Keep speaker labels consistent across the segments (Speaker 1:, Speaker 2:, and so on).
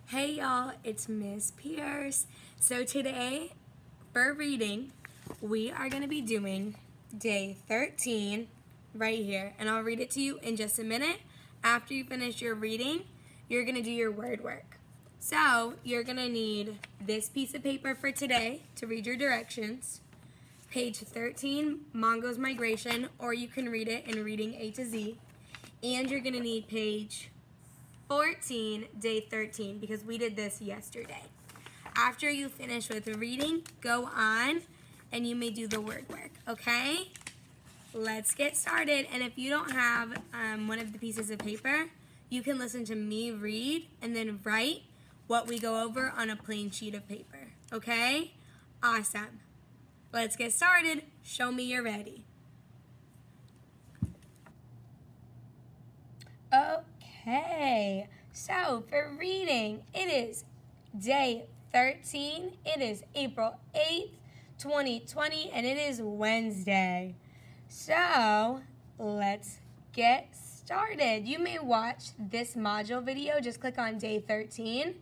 Speaker 1: Hey y'all, it's Miss Pierce. So today, for reading, we are going to be doing day 13 right here. And I'll read it to you in just a minute. After you finish your reading, you're going to do your word work. So you're going to need this piece of paper for today to read your directions. Page 13, Mongo's Migration, or you can read it in Reading A to Z. And you're going to need page 14, day 13, because we did this yesterday. After you finish with the reading, go on and you may do the word work, okay? Let's get started. And if you don't have one of the pieces of paper, you can listen to me read and then write what we go over on a plain sheet of paper, okay? Awesome. Let's get started. Show me you're ready. Okay, so for reading, it is day 13. It is April 8th, 2020, and it is Wednesday. So let's get started. You may watch this module video. Just click on day 13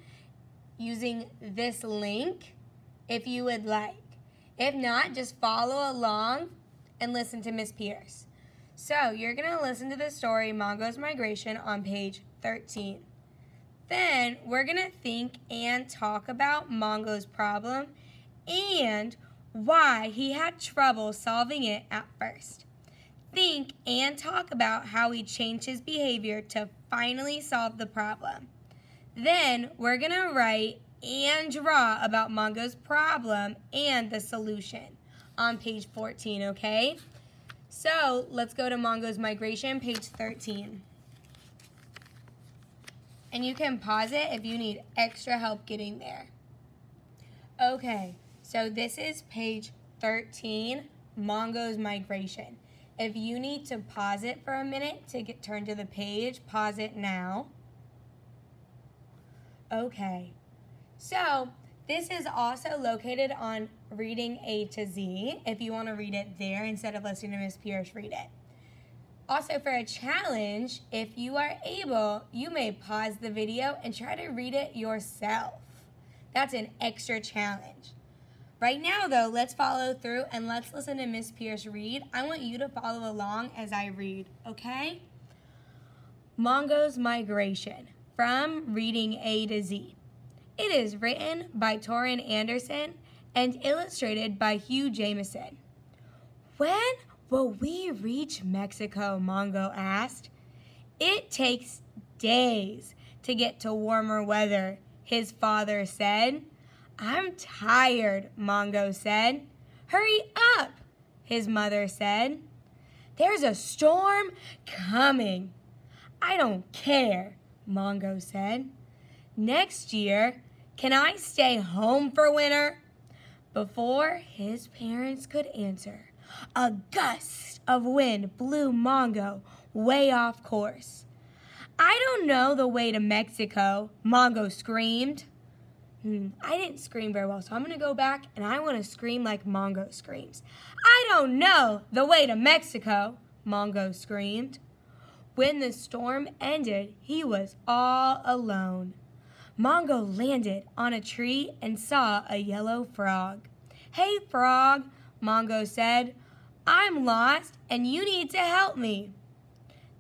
Speaker 1: using this link if you would like. If not, just follow along and listen to Miss Pierce. So you're going to listen to the story Mongo's Migration on page 13. Then we're going to think and talk about Mongo's problem and why he had trouble solving it at first. Think and talk about how he changed his behavior to finally solve the problem. Then we're going to write and draw about Mongo's problem and the solution on page 14, okay? So let's go to Mongo's Migration, page 13. And you can pause it if you need extra help getting there. Okay, so this is page 13, Mongo's Migration. If you need to pause it for a minute to turn to the page, pause it now. Okay, so this is also located on Reading A to Z, if you want to read it there instead of listening to Miss Pierce read it. Also, for a challenge, if you are able, you may pause the video and try to read it yourself. That's an extra challenge. Right now, though, let's follow through and let's listen to Miss Pierce read. I want you to follow along as I read, okay? Mongo's Migration, from Reading A to Z. It is written by Torrin Anderson and illustrated by Hugh Jameson. When will we reach Mexico? Mongo asked. It takes days to get to warmer weather, his father said. I'm tired, Mongo said. Hurry up, his mother said. There's a storm coming. I don't care, Mongo said. Next year, can I stay home for winter? Before his parents could answer, a gust of wind blew Mongo way off course. I don't know the way to Mexico, Mongo screamed. I didn't scream very well, so I'm going to go back and I want to scream like Mongo screams. I don't know the way to Mexico, Mongo screamed. When the storm ended, he was all alone. Mongo landed on a tree and saw a yellow frog. Hey, frog, Mongo said. I'm lost and you need to help me.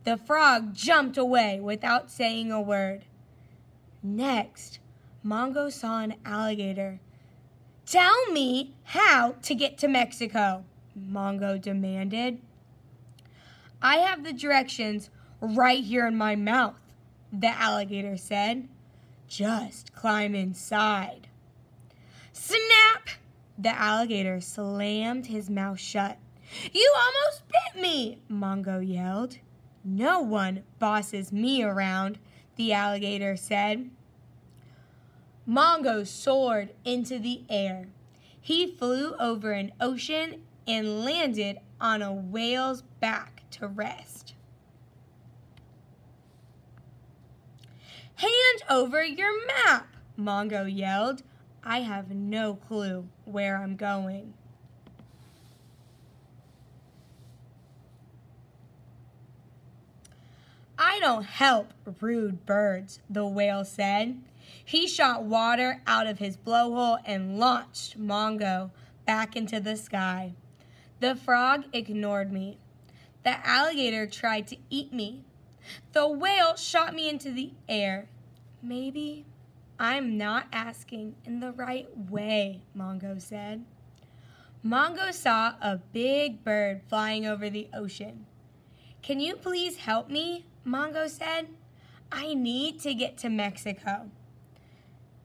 Speaker 1: The frog jumped away without saying a word. Next, Mongo saw an alligator. Tell me how to get to Mexico, Mongo demanded. I have the directions right here in my mouth, the alligator said. Just climb inside. Snap! The alligator slammed his mouth shut. You almost bit me, Mongo yelled. No one bosses me around, the alligator said. Mongo soared into the air. He flew over an ocean and landed on a whale's back to rest. Hand over your map, Mongo yelled. I have no clue where I'm going. I don't help rude birds, the whale said. He shot water out of his blowhole and launched Mongo back into the sky. The frog ignored me. The alligator tried to eat me. The whale shot me into the air. Maybe I'm not asking in the right way, Mongo said. Mongo saw a big bird flying over the ocean. Can you please help me? Mongo said. I need to get to Mexico.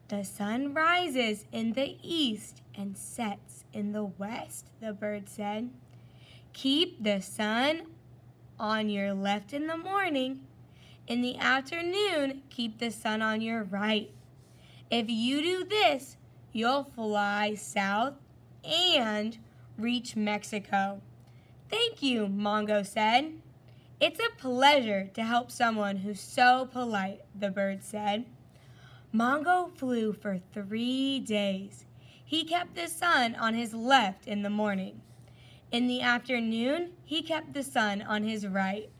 Speaker 1: The sun rises in the east and sets in the west, the bird said. Keep the sun on your left in the morning. In the afternoon, keep the sun on your right. If you do this, you'll fly south and reach Mexico. Thank you, Mongo said. It's a pleasure to help someone who's so polite, the bird said. Mongo flew for 3 days. He kept the sun on his left in the morning. In the afternoon, he kept the sun on his right.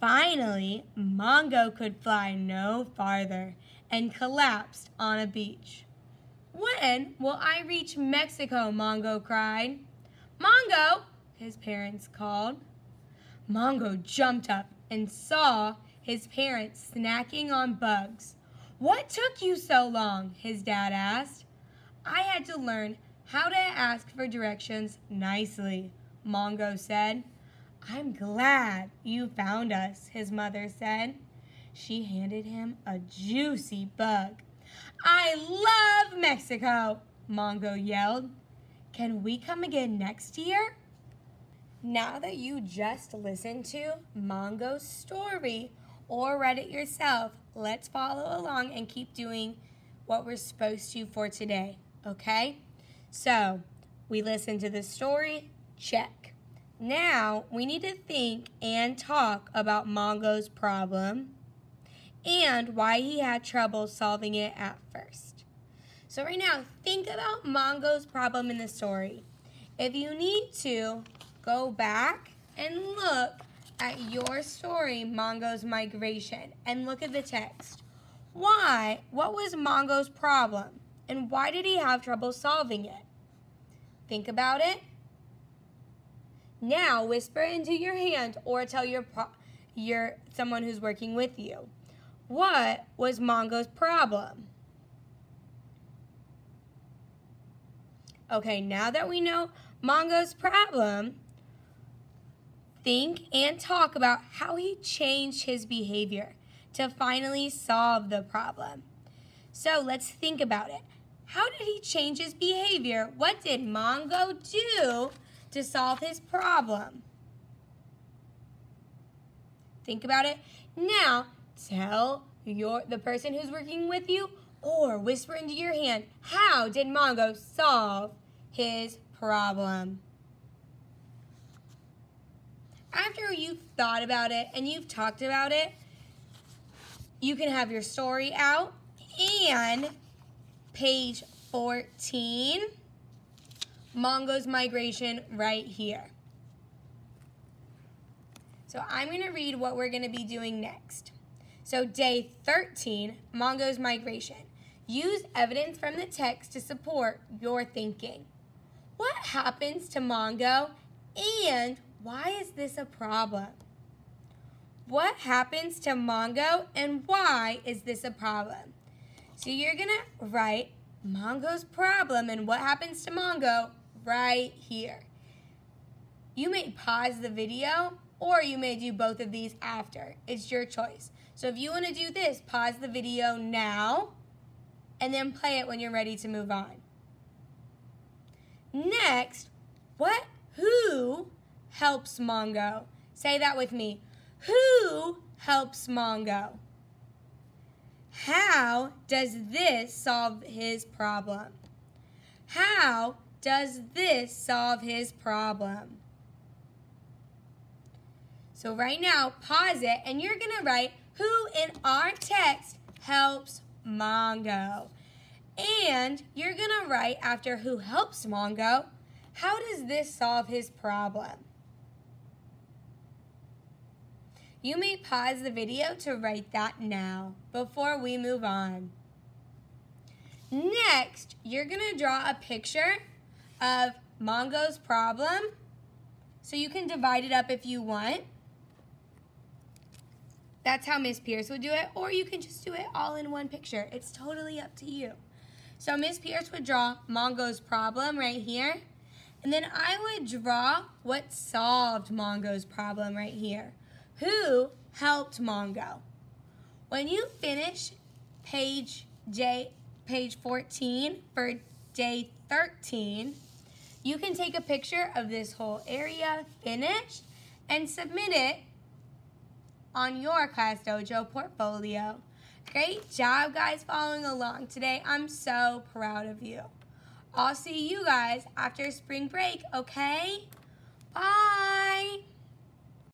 Speaker 1: Finally, Mongo could fly no farther and collapsed on a beach. When will I reach Mexico? Mongo cried. Mongo, his parents called. Mongo jumped up and saw his parents snacking on bugs. What took you so long? His dad asked. I had to learn how to ask for directions nicely, Mongo said. I'm glad you found us, his mother said. She handed him a juicy bug. I love Mexico, Mongo yelled. Can we come again next year? Now that you just listened to Mongo's story or read it yourself, let's follow along and keep doing what we're supposed to for today, okay? So, we listened to the story, check. Now, we need to think and talk about Mongo's problem and why he had trouble solving it at first. So right now, think about Mongo's problem in the story. If you need to, go back and look at your story, Mongo's Migration, and look at the text. Why? What was Mongo's problem? And why did he have trouble solving it? Think about it. Now, whisper into your hand or tell your someone who's working with you. What was Mongo's problem? Okay, now that we know Mongo's problem, think and talk about how he changed his behavior to finally solve the problem. So let's think about it. How did he change his behavior? What did Mongo do to solve his problem? Think about it. Now, tell the person who's working with you or whisper into your hand, how did Mongo solve his problem? After you've thought about it and you've talked about it, you can have your story out and page 14, Mongo's Migration right here. So I'm going to read what we're going to be doing next. So day 13, Mongo's Migration. Use evidence from the text to support your thinking. What happens to Mongo and why is this a problem? What happens to Mongo and why is this a problem? So you're going to write Mongo's problem and what happens to Mongo right here. You may pause the video or you may do both of these after. It's your choice. So if you want to do this, pause the video now and then play it when you're ready to move on. Next, who helps Mongo? Say that with me. Who helps Mongo? How does this solve his problem? How does this solve his problem? So right now, pause it, and you're going to write who in our text helps Mongo. And you're going to write after who helps Mongo, how does this solve his problem? You may pause the video to write that now before we move on. Next, you're gonna draw a picture of Mongo's problem. So you can divide it up if you want. That's how Miss Pierce would do it, or you can just do it all in one picture. It's totally up to you. So Miss Pierce would draw Mongo's problem right here, and then I would draw what solved Mongo's problem right here. Who helped Mongo? When you finish page 14 for day 13, you can take a picture of this whole area finished and submit it on your Class Dojo portfolio. Great job, guys, following along today. I'm so proud of you. I'll see you guys after spring break, okay? Bye.